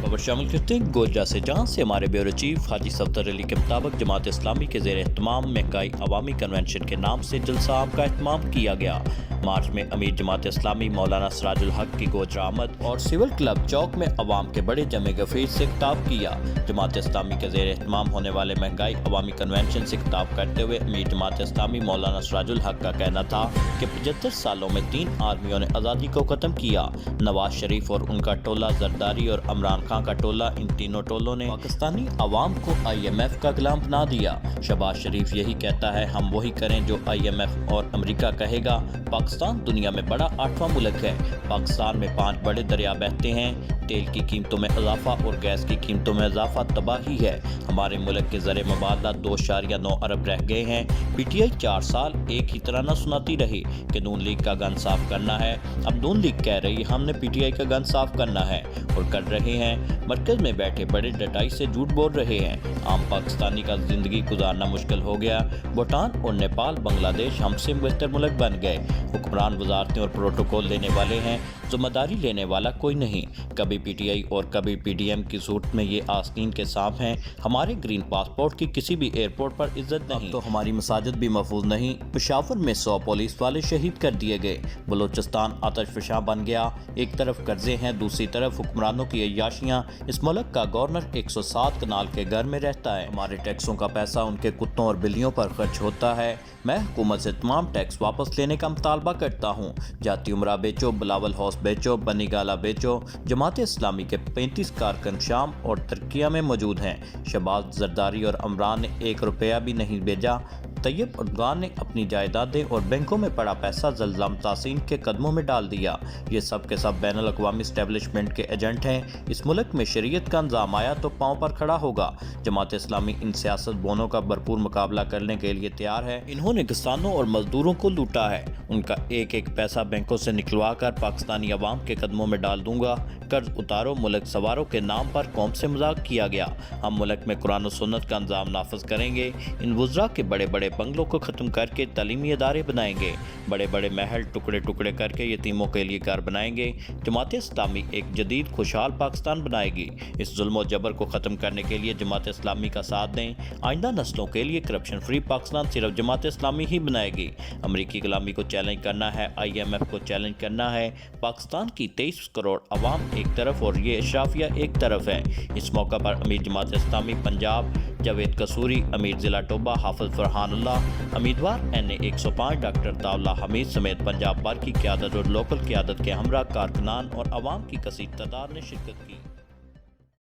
खबर शामिल करते हैं गोजरा से, जहां से हमारे ब्यूरो चीफ हाजी सफदर अली के मुताबिक जमात इस्लामी के ज़ेर एहतमाम महंगाई अवामी कन्वेंशन के नाम से जलसा आम का एहतमाम किया गया। मार्च में अमीर जमात इस्लामी मौलाना सिराजुल हक की गोजरा आमद और सिविल क्लब चौक में अवाम के बड़े जमे गफीर से खिताब किया। जमात इस्लामी के ज़ेर एहतमाम होने वाले महंगाई अवामी कन्वेंशन से खिताब करते हुए अमीर जमात इस्लामी मौलाना सिराजुल हक का कहना था कि 75 सालों में 3 आर्मियों ने आज़ादी को ख़त्म किया। नवाज शरीफ और उनका टोला, जरदारी और इमरान खान का टोला, इन तीनों टोलों ने पाकिस्तानी अवाम को IMF का गुलाम बना दिया। शहबाज शरीफ यही कहता है, हम वही करें जो IMF और अमेरिका कहेगा। पाकिस्तान दुनिया में बड़ा 8वां मुल्क है। पाकिस्तान में 5 बड़े दरिया बहते हैं। तेल की कीमतों में इजाफा और गैस की कीमतों में इजाफा तबाही है। हमारे मुल्क के ज़र मुबादला 2.9 अरब रह गए हैं। PTI 4 साल एक ही तरह न सुनाती रही कि नून लीग का गन साफ करना है। अब नून लीग कह रही है हमने PTI का गन साफ करना है और कर रहे हैं। मरकज में बैठे बड़े डटाई से झूठ बोल रहे हैं। आम पाकिस्तानी का जिंदगी गुजारना मुश्किल हो गया। भूटान और नेपाल, बांग्लादेश हमसे बेहतर मुल्क बन गए। हुक्मरान वजारतें और प्रोटोकॉल लेने वाले हैं, जिम्मेदारी लेने वाला कोई नहीं। कभी PTI और कभी PDM की सूट में ये आस्तीन के सांप हैं। हमारे ग्रीन पासपोर्ट की किसी भी एयरपोर्ट पर इज्जत नहीं, तो हमारी मसाजिद भी महफूज नहीं। पेशावर में 100 पुलिस वाले शहीद कर दिए गए। बलोचिस्तान आतशफशां बन गया। एक तरफ कर्जे हैं, दूसरी तरफ हुक्मरानों की अय्याशियाँ। इस मुल्क का गवर्नर 107 कनाल के घर में रहता है। हमारे टैक्सों का पैसा उनके कुत्तों और बिल्लियों पर खर्च होता है। मैं हुकूमत से तमाम टैक्स वापस लेने का मुतालबा करता हूँ। जाती उमरा बेचो, बिलावल हाउस बेचो, बनी गाला बेचो। जमात इस्लामी के 35 कारकुन शाम और तुर्किया में मौजूद हैं। शहबाज, जरदारी और इमरान ने 1 रुपया भी नहीं भेजा। तैयब अर्दगान ने अपनी जायदादें और बैंकों में पड़ा पैसा ज़ल्ज़ला तासीन के कदमों में डाल दिया। ये सब के सब बैनुल अक़वामी एस्टेब्लिशमेंट के एजेंट हैं। इस मुल्क में शरीयत का निज़ाम आया तो पाँव पर खड़ा होगा। जमात इस्लामी इन सियासत बोनों का भरपूर मुकाबला करने के लिए तैयार है। इन्होंने किसानों और मजदूरों को लूटा है। उनका एक एक पैसा बैंकों से निकलवा कर पाकिस्तानी अवाम के कदमों में डाल दूंगा। कर्ज उतारो, मुल्क सवारों के नाम पर कौम से मजाक किया गया। हम मुल्क में कुरान और सुन्नत का निज़ाम नाफिज करेंगे। इन वुज़रा के बड़े बड़े बंगलों को ख़त्म करके तालीमी इदारे बनाएंगे। बड़े बड़े महल टुकड़े टुकड़े करके यतीमों के लिए घर बनाएंगे। जमात इस्लामी एक जदीद खुशहाल पाकिस्तान बनाएगी। इस जुल्म और जबर को ख़त्म करने के लिए जमात इस्लामी का साथ दें। आइंदा नस्लों के लिए करप्शन फ्री पाकिस्तान सिर्फ जमात इस्लामी ही बनाएगी। अमरीकी गुलामी को चैलेंज करना है, IMF को चैलेंज करना है। पाकिस्तान की 23 करोड़ अवाम एक तरफ और ये अशराफिया एक तरफ है। इस मौका पर अमीर जमात इस्लामी पंजाब जावेद कसूरी, अमीर ज़िला टोबा हाफिज फरहानुल्लाह, उम्मीदवार NA 105 डॉक्टर ताउला हमीद समेत पंजाब भर की क़यादत और लोकल क़यादत के हमरा कारकुनान और अवाम की कसीर तादाद ने शिरकत की।